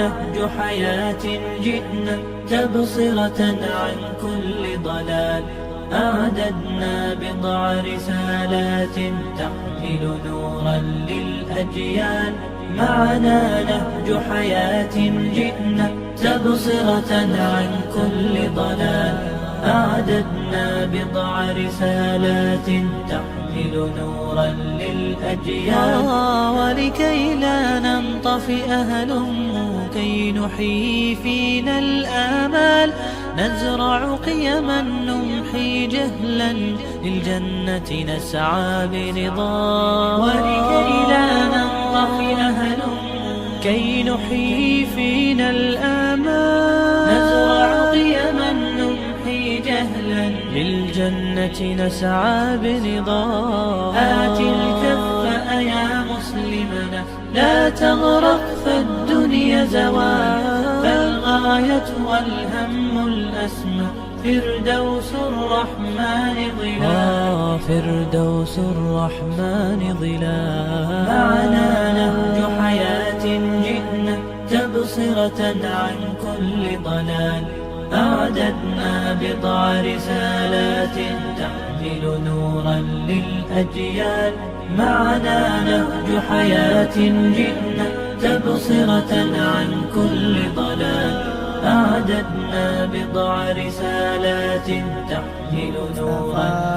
نهج حياة جئنا تبصرة عن كل ضلال. أعددنا بضع رسالات تحمل نورا للأجيال. معنا نهج حياة جئنا تبصرة عن كل ضلال. أعددنا بضع رسالات تحمل نورا للأجيال. ولكي لا ننطفئ هلموا كي نحيي فينا الآمال. نزرع قيما نمحي جهلا للجنة نسعى برضا. ولكي لا ننطفئ هلموا كي نحيي فينا الآمال. نزرع قيما نمحي جهلا للجنة نسعى برضا. آت الكف يا مسلمنا لا تغرق فالدنيا زوال. فالغاية والهم الأسمى فردوس الرحمن ظلال. فردوس الرحمن ظلال. معنا نهج حياة جئنا تبصرة عن كل ضلال. أعددنا بضع رسالات تحمل نورا للأجيال. معنا نهج حياة جئنا تبصرة عن كل ضلال. أعددنا بضع رسالات تحمل نورا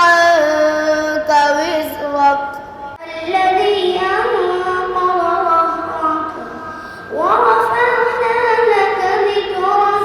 عنك وزرك الذي أنقض ظهرك ورفعنا لك ذكرك।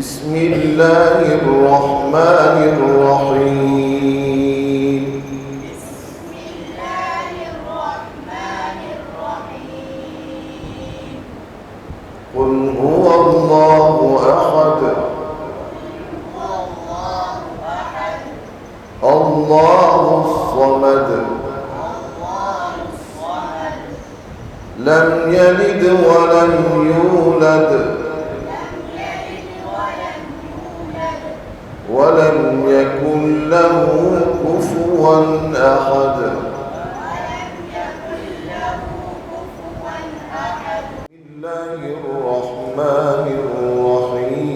بسم الله الرحمن الرحيم. قل هو الله أحد الله الصمد لم يلد ولم يولد ولم يكن له كفوا أحد. بسم الله الرحمن الرحيم.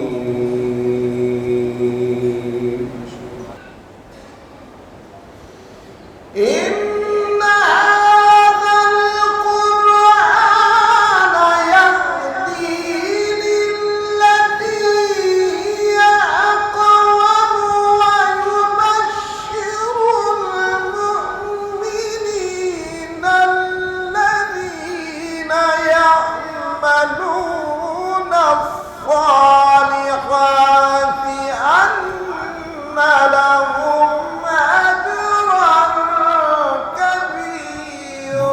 إن هذا القرآن يهدي للتي هي أقوم ويبشر المؤمنين الذين يعملون الصالحات أن لهم أجرا كبيرا.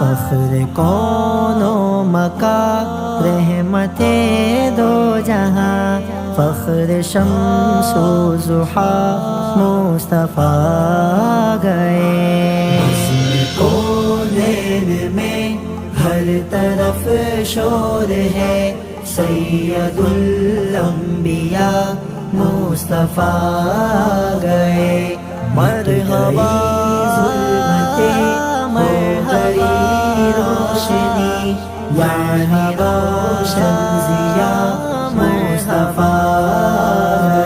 فخر کون و مکان رحمت دو جہاں فخر شمس و ضحیٰ مصطفیٰ گئے کونین میں ہر طرف شور ہے سید الانبیاء مصطفیٰ گئے مرحبا ظلمت مرحبا روشنی یعنی روشن ضیاء مصطفیٰ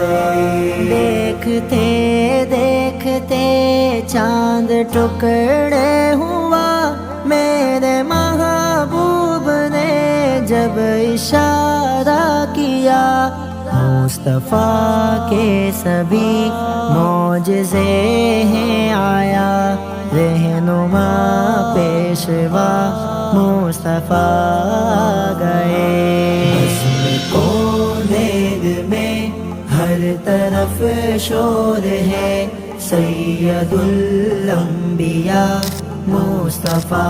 گئے دیکھتے دیکھتے چاند ٹکڑے ہوا میرے محبوب نے جب اشارہ کیا مصطفیٰ کے سبھی معجزے ہیں آیا رہنما پیشوا مصطفیٰ گئے کونین میں ہر طرف شور ہے سید الانبیاء مصطفیٰ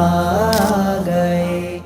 گئے